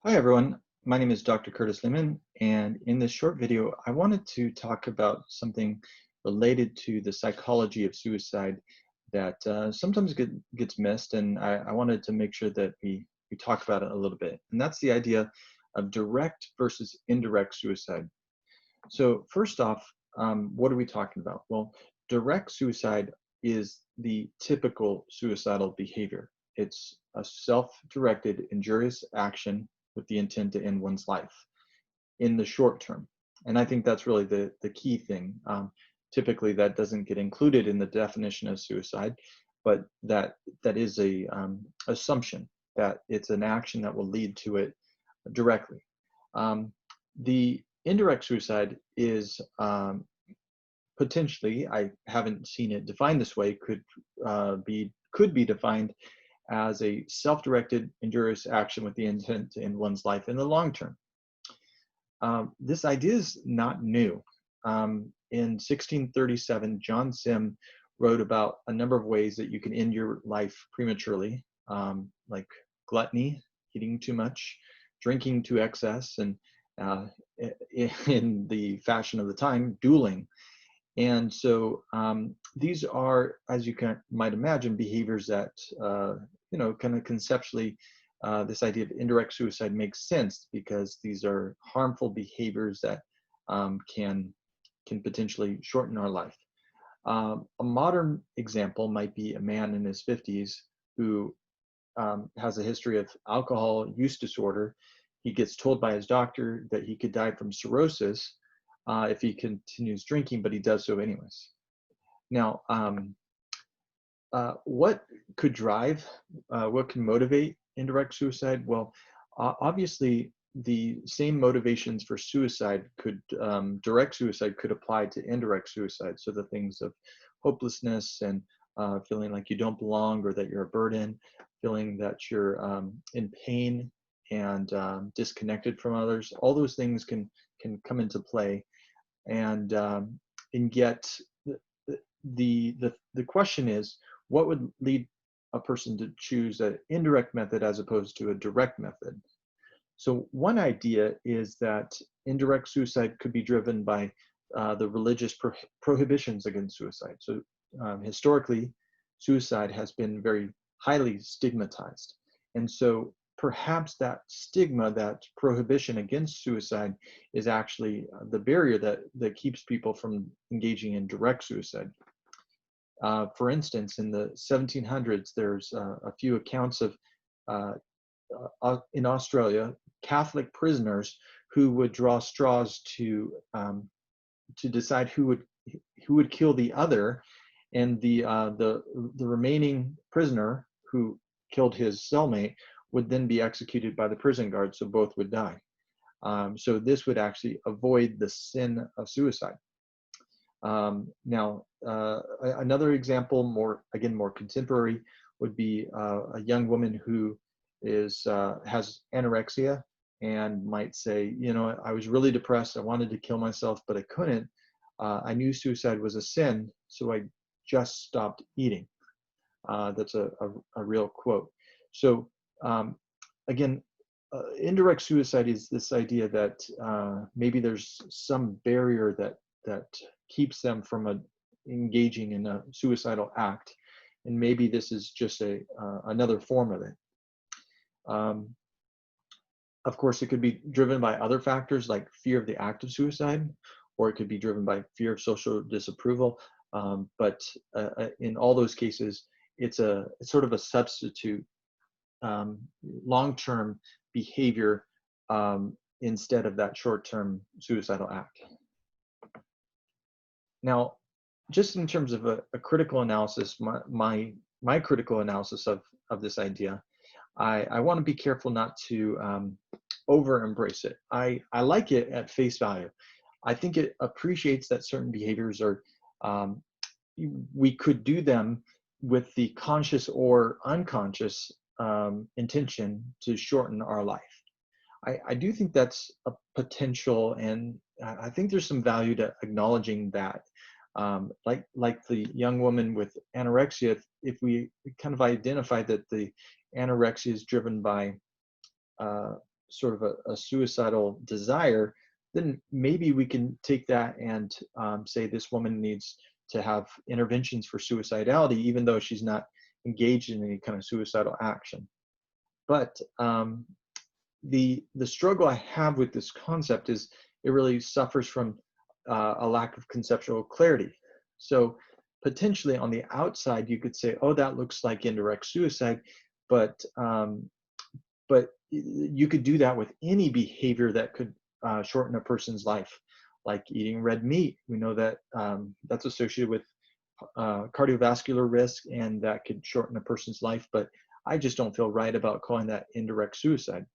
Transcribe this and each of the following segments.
Hi everyone, my name is Dr. Curtis Lehman, and in this short video, I wanted to talk about something related to the psychology of suicide that sometimes gets missed, and I wanted to make sure that we talk about it a little bit. And that's the idea of direct versus indirect suicide. So first off, what are we talking about? Well, direct suicide is the typical suicidal behavior. It's a self-directed, injurious action with the intent to end one's life in the short term. And I think that's really the key thing. Typically, that doesn't get included in the definition of suicide, but that is a assumption that it's an action that will lead to it directly. The indirect suicide is potentially, I haven't seen it defined this way, could be defined as a self-directed injurious action with the intent to end one's life in the long term. This idea is not new. In 1637, John Sim wrote about a number of ways that you can end your life prematurely, like gluttony, eating too much, drinking to excess, and uh, in the fashion of the time, dueling. And so these are, as you might imagine, behaviors that, kind of conceptually, this idea of indirect suicide makes sense because these are harmful behaviors that can potentially shorten our life. A modern example might be a man in his 50s who has a history of alcohol use disorder. He gets told by his doctor that he could die from cirrhosis if he continues drinking, but he does so anyways. Now, what could drive, what can motivate indirect suicide? Well, obviously, the same motivations for suicide direct suicide could apply to indirect suicide. So the things of hopelessness and feeling like you don't belong or that you're a burden, feeling that you're in pain and disconnected from others. All those things can come into play, and yet the question is, what would lead a person to choose an indirect method as opposed to a direct method? So one idea is that indirect suicide could be driven by the religious prohibitions against suicide. So historically, suicide has been very highly stigmatized. And so perhaps that stigma, that prohibition against suicide, is actually the barrier that keeps people from engaging in direct suicide. For instance, in the 1700s, there's a few accounts of uh, in Australia, Catholic prisoners who would draw straws to decide who would kill the other, and the remaining prisoner who killed his cellmate would then be executed by the prison guard, so both would die. So this would actually avoid the sin of suicide. Now, another example, more contemporary, would be a young woman who has anorexia and might say, I was really depressed. I wanted to kill myself, but I couldn't. I knew suicide was a sin, so I just stopped eating. That's a real quote. So again, indirect suicide is this idea that maybe there's some barrier that keeps them from engaging in a suicidal act, and maybe this is just another form of it. Of course, it could be driven by other factors like fear of the act of suicide, or it could be driven by fear of social disapproval. But in all those cases, it's sort of a substitute long-term behavior instead of that short-term suicidal act. Now, just in terms of a critical analysis, my critical analysis of this idea, I want to be careful not to over embrace it. I like it at face value. I think it appreciates that certain behaviors are, we could do them with the conscious or unconscious intention to shorten our life. I do think that's a potential, and I think there's some value to acknowledging that. Like the young woman with anorexia, if we kind of identify that the anorexia is driven by sort of a suicidal desire, then maybe we can take that and say this woman needs to have interventions for suicidality, even though she's not engaged in any kind of suicidal action. But the struggle I have with this concept is it really suffers from a lack of conceptual clarity. So potentially on the outside, you could say, "Oh, that looks like indirect suicide," but you could do that with any behavior that could shorten a person's life, like eating red meat. We know that that's associated with cardiovascular risk, and that could shorten a person's life. But I just don't feel right about calling that indirect suicide.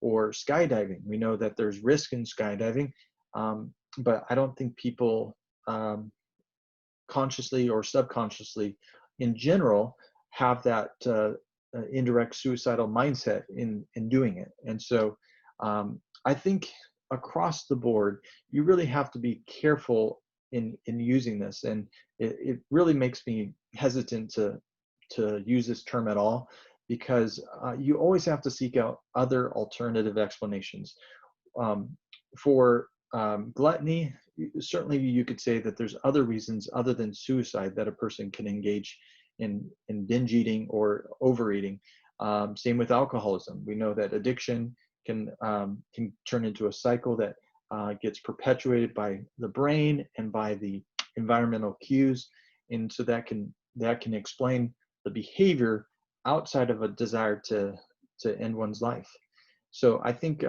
Or skydiving. We know that there's risk in skydiving, but I don't think people consciously or subconsciously, in general, have that indirect suicidal mindset in doing it. And so I think across the board, you really have to be careful in using this. And it really makes me hesitant to use this term at all, because you always have to seek out other alternative explanations. For gluttony, certainly you could say that there's other reasons other than suicide that a person can engage in binge eating or overeating. Same with alcoholism. We know that addiction can turn into a cycle that gets perpetuated by the brain and by the environmental cues, and so that can explain the behavior outside of a desire to end one's life. So I think,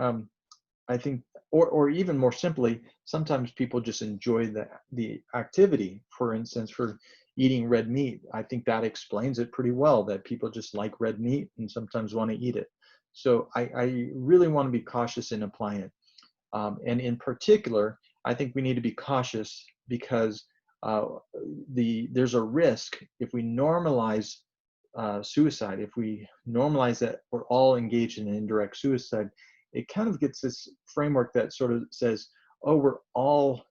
or even more simply, sometimes people just enjoy the activity. For instance, for eating red meat, I think that explains it pretty well, that people just like red meat and sometimes want to eat it. So I really want to be cautious in applying it. And in particular, I think we need to be cautious because there's a risk if we normalize suicide. If we normalize that we're all engaged in indirect suicide, it kind of gets this framework that sort of says, "Oh, we're all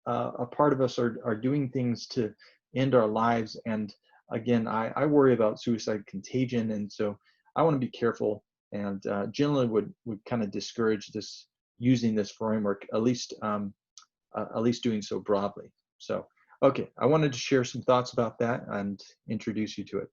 a part of us are doing things to end our lives." And again, I worry about suicide contagion, and so I want to be careful, and generally would kind of discourage this using this framework, at least doing so broadly. So, okay, I wanted to share some thoughts about that and introduce you to it.